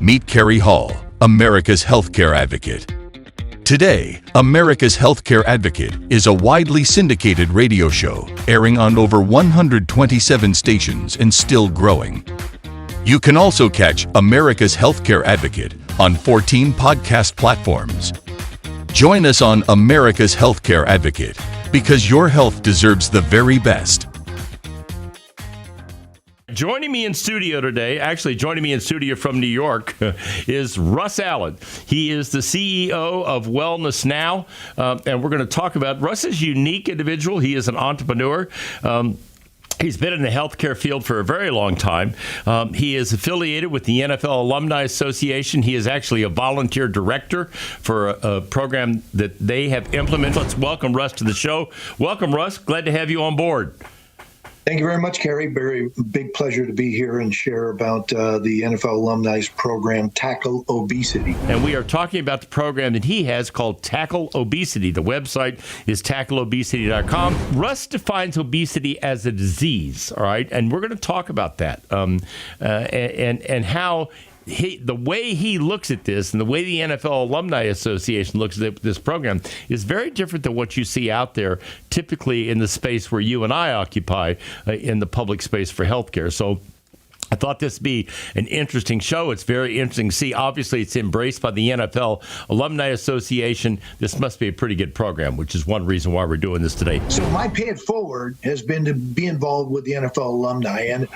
Meet Carrie Hall, America's healthcare advocate. Today, America's Healthcare Advocate is a widely syndicated radio show airing on over 127 stations and still growing. You can also catch America's Healthcare Advocate on 14 podcast platforms. Join us on America's Healthcare Advocate because your health deserves the very best. Joining me in studio today, actually joining me in studio from New York, is Russ Allen. He is the CEO of Wellness Now, and we're going to talk about Russ is a unique individual. He is an entrepreneur. He's been in the healthcare field for a very long time. He is affiliated with the NFL Alumni Association. He is actually a volunteer director for a program that they have implemented. Let's welcome Russ to the show. Welcome, Russ. Glad to have you on board. Thank you very much, Kerry. Very big pleasure to be here and share about the NFL Alumni's program, Tackle Obesity. And we are talking about the program that he has called Tackle Obesity. The website is tackleobesity.com. Russ defines obesity as a disease, all right? And we're going to talk about that and how the way he looks at this and the way the NFL Alumni Association looks at this program is very different than what you see out there typically in the space where you and I occupy in the public space for healthcare. So I thought this would be an interesting show. It's very interesting to see. Obviously, it's embraced by the NFL Alumni Association. This must be a pretty good program, which is one reason why we're doing this today. So my pay it forward has been to be involved with the NFL Alumni. And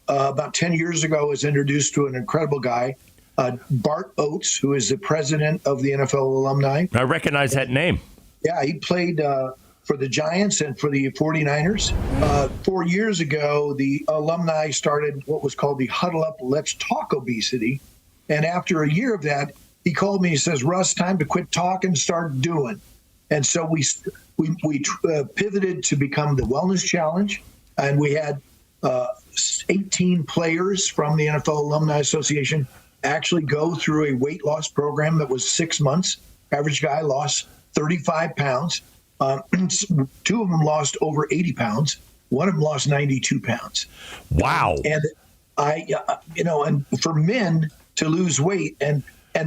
about 10 years ago, I was introduced to an incredible guy, Bart Oates, who is the president of the NFL Alumni. I recognize that name. Yeah, he played for the Giants and for the 49ers. 4 years ago, the alumni started what was called the Huddle Up, Let's Talk Obesity. And after a year of that, he called me and says, Russ, time to quit talking and start doing. And so we pivoted to become the Wellness Challenge. And we had 18 players from the NFL Alumni Association actually go through a weight loss program that was 6 months. Average guy lost 35 pounds. Two of them lost over 80 pounds. One of them lost 92 pounds. Wow. And and for men to lose weight, and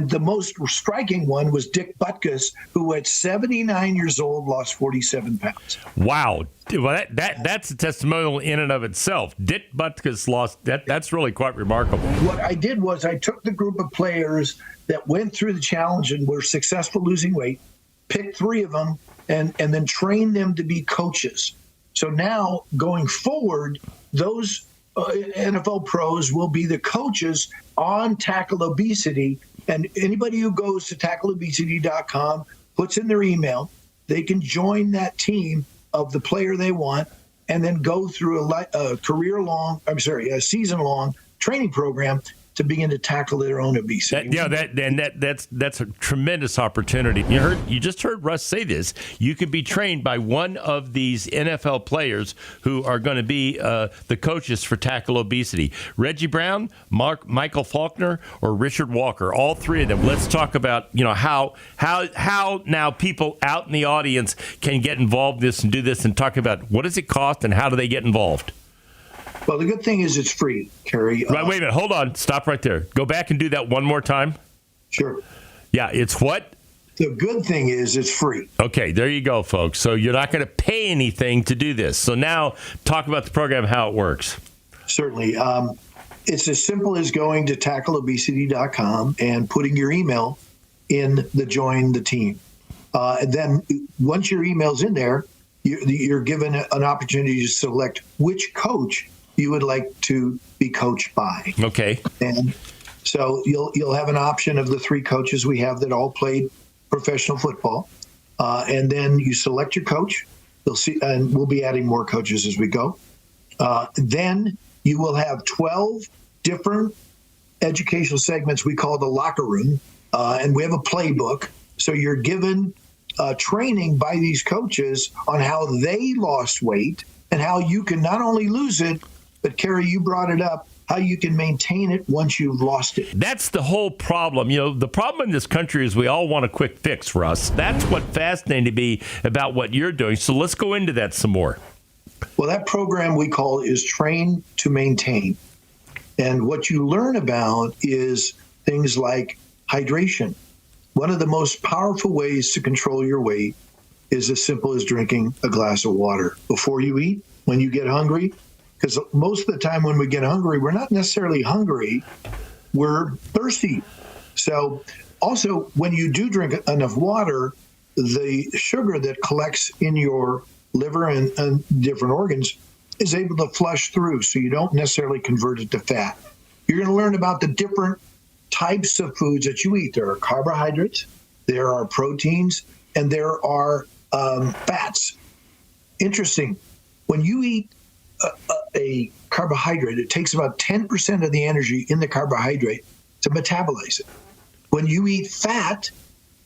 the most striking one was Dick Butkus, who at 79 years old lost 47 pounds. Wow. Well, that's a testimonial in and of itself. Dick Butkus lost. That's really quite remarkable. What I did was I took the group of players that went through the challenge and were successful losing weight, picked 3 of them, and then trained them to be coaches. So now, going forward, those NFL pros will be the coaches on Tackle Obesity. And anybody who goes to tackleobesity.com, puts in their email, they can join that team of the player they want and then go through a season-long training program to begin to tackle their own obesity. That's a tremendous opportunity. You just heard Russ say this. You could be trained by one of these NFL players who are going to be the coaches for Tackle Obesity. Reggie Brown, Michael Faulkner, or Richard Walker. All 3 of them. Let's talk about how now people out in the audience can get involved in this and do this and talk about what does it cost and how do they get involved. Well, the good thing is it's free, Kerry. Right, wait a minute. Hold on. Stop right there. Go back and do that one more time. Sure. Yeah, it's what? The good thing is it's free. Okay, there you go, folks. So you're not going to pay anything to do this. So now talk about the program, how it works. Certainly. It's as simple as going to tackleobesity.com and putting your email in the join the team. And then once your email's in there, you're given an opportunity to select which coach you would like to be coached by. Okay. And so you'll have an option of the 3 coaches we have that all played professional football. And then you select your coach. You'll see, and we'll be adding more coaches as we go. Then you will have 12 different educational segments we call the locker room. And we have a playbook. So you're given training by these coaches on how they lost weight and how you can not only lose it, but Kerry, you brought it up, how you can maintain it once you've lost it. That's the whole problem. The problem in this country is we all want a quick fix, Russ. That's what fascinated me about what you're doing. So let's go into that some more. Well, that program we call is Train to Maintain. And what you learn about is things like hydration. One of the most powerful ways to control your weight is as simple as drinking a glass of water before you eat, when you get hungry. Because most of the time when we get hungry, we're not necessarily hungry, we're thirsty. So also, when you do drink enough water, the sugar that collects in your liver and different organs is able to flush through, so you don't necessarily convert it to fat. You're going to learn about the different types of foods that you eat. There are carbohydrates, there are proteins, and there are fats. Interesting. When you eat a carbohydrate, it takes about 10% of the energy in the carbohydrate to metabolize it. When you eat fat,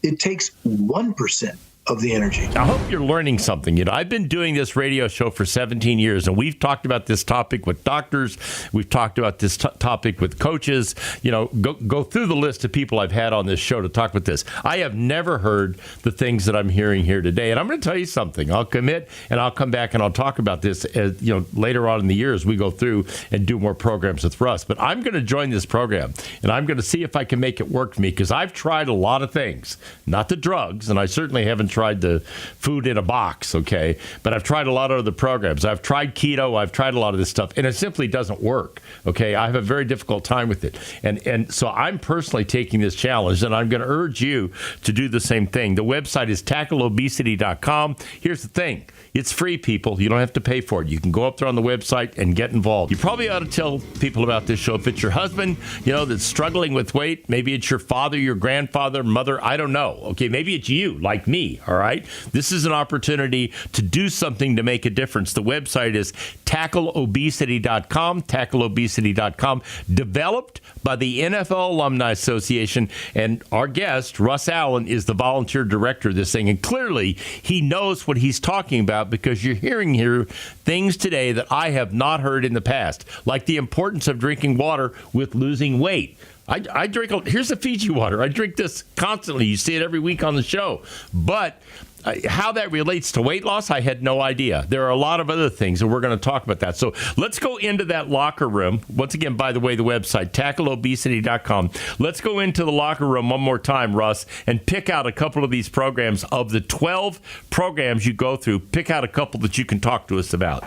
it takes 1% of the energy. I hope you're learning something. You know, I've been doing this radio show for 17 years, and we've talked about this topic with doctors. We've talked about this topic with coaches. You know, go through the list of people I've had on this show to talk with this. I have never heard the things that I'm hearing here today. And I'm going to tell you something. I'll commit, and I'll come back and I'll talk about this as, you know, later on in the year as we go through and do more programs with Russ. But I'm going to join this program, and I'm going to see if I can make it work for me, because I've tried a lot of things, not the drugs, and I certainly haven't tried the food in a box, okay? But I've tried a lot of other programs. I've tried keto. I've tried a lot of this stuff, and it simply doesn't work, okay? I have a very difficult time with it. And so I'm personally taking this challenge, and I'm going to urge you to do the same thing. The website is tackleobesity.com. Here's the thing. It's free, people. You don't have to pay for it. You can go up there on the website and get involved. You probably ought to tell people about this show. If it's your husband, you know, that's struggling with weight, maybe it's your father, your grandfather, mother, I don't know. Okay, maybe it's you, like me, all right? This is an opportunity to do something to make a difference. The website is tackleobesity.com, tackleobesity.com, developed by the NFL Alumni Association, and our guest, Russ Allen, is the volunteer director of this thing, and clearly he knows what he's talking about, because you're hearing here things today that I have not heard in the past, like the importance of drinking water with losing weight. I drink, here's the Fiji water. I drink this constantly. You see it every week on the show. But how that relates to weight loss, I had no idea. There are a lot of other things, and we're going to talk about that. So let's go into that locker room. Once again, by the way, the website, tackleobesity.com. Let's go into the locker room one more time, Russ, and pick out a couple of these programs. Of the 12 programs you go through, pick out a couple that you can talk to us about.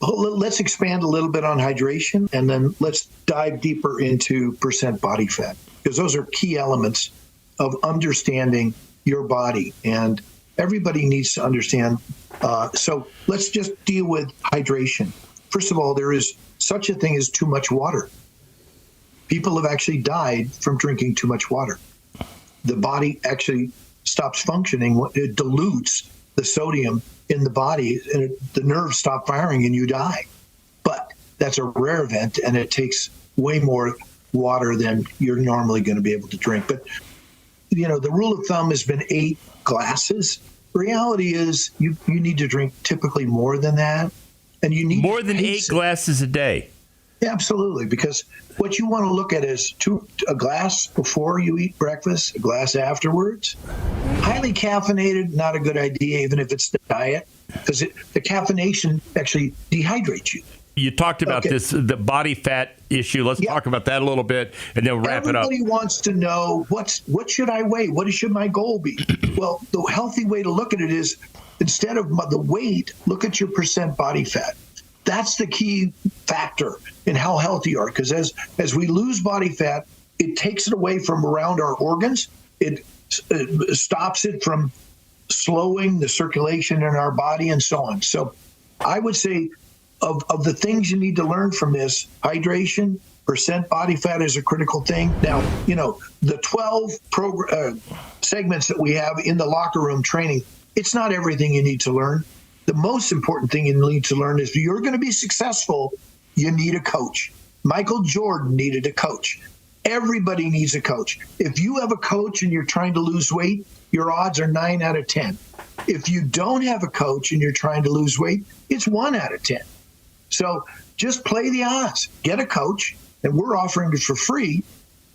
Let's expand a little bit on hydration, and then let's dive deeper into percent body fat, because those are key elements of understanding your body, and everybody needs to understand. So let's just deal with hydration. First of all, there is such a thing as too much water. People have actually died from drinking too much water. The body actually stops functioning. It dilutes the sodium in the body, and the nerves stop firing and you die. But that's a rare event, and it takes way more water than you're normally going to be able to drink. But you know, the rule of thumb has been 8 glasses. The reality is you need to drink typically more than that. And you need more than 8 glasses a day. Yeah, absolutely. Because what you want to look at is a glass before you eat breakfast, a glass afterwards. Highly caffeinated, not a good idea, even if it's the diet, because the caffeination actually dehydrates you. You talked about this, the body fat issue. Let's talk about that a little bit, and then wrap it up. Everybody wants to know, what should I weigh? What should my goal be? Well, the healthy way to look at it is, instead of the weight, look at your percent body fat. That's the key factor in how healthy you are, because as we lose body fat, it takes it away from around our organs. It stops it from slowing the circulation in our body and so on. So I would say of the things you need to learn from this, hydration, percent body fat is a critical thing. Now, you know, the 12 segments that we have in the locker room training, it's not everything you need to learn. The most important thing you need to learn is, if you're going to be successful, you need a coach. Michael Jordan needed a coach. Everybody needs a coach. If you have a coach and you're trying to lose weight, your odds are 9 out of 10. If you don't have a coach and you're trying to lose weight, it's 1 out of 10. So just play the odds. Get a coach, and we're offering it for free.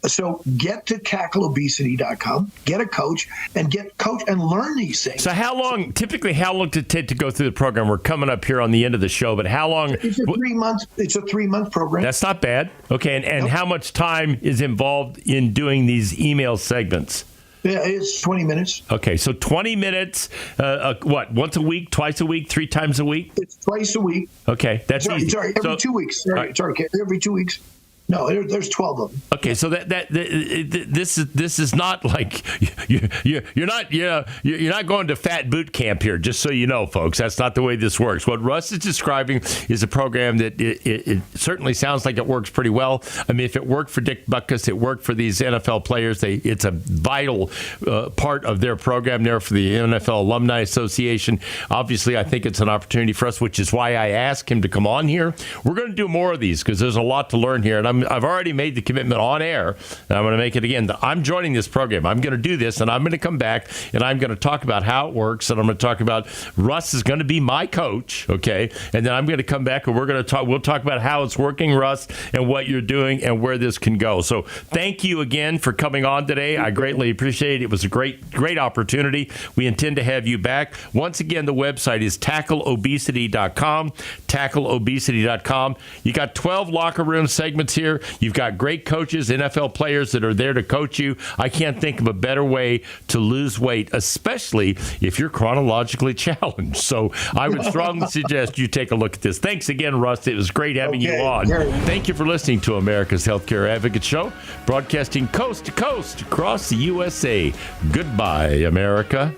So get to tackleobesity.com, get a coach, and learn these things. So how long did it take to go through the program? We're coming up here on the end of the show, but how long? It's a 3-month program. That's not bad. Okay, and Nope. how much time is involved in doing these email segments? Yeah, it's 20 minutes. Okay, so 20 minutes, once a week, twice a week, 3 times a week? It's twice a week. Okay, that's easy. Sorry, every 2 weeks. Sorry, every 2 weeks. No, there's 12 of them. Okay, so this is not like you're not going to fat boot camp here. Just so you know, folks, that's not the way this works. What Russ is describing is a program that it certainly sounds like it works pretty well. I mean, if it worked for Dick Butkus, it worked for these NFL players. It's a vital part of their program there for the NFL Alumni Association. Obviously, I think it's an opportunity for us, which is why I asked him to come on here. We're going to do more of these because there's a lot to learn here, and I've already made the commitment on air, and I'm going to make it again. I'm joining this program. I'm going to do this, and I'm going to come back, and I'm going to talk about how it works, and I'm going to talk about Russ is going to be my coach, okay? And then I'm going to come back, and we'll talk about how it's working, Russ, and what you're doing and where this can go. So thank you again for coming on today. I greatly appreciate it. It was a great opportunity. We intend to have you back. Once again, the website is tackleobesity.com, tackleobesity.com. You got 12 locker room segments here. You've got great coaches, NFL players that are there to coach you. I can't think of a better way to lose weight, especially if you're chronologically challenged. So I would strongly suggest you take a look at this. Thanks again, Russ. It was great having you on. Thank you for listening to America's Healthcare Advocate Show, broadcasting coast to coast across the USA. Goodbye, America.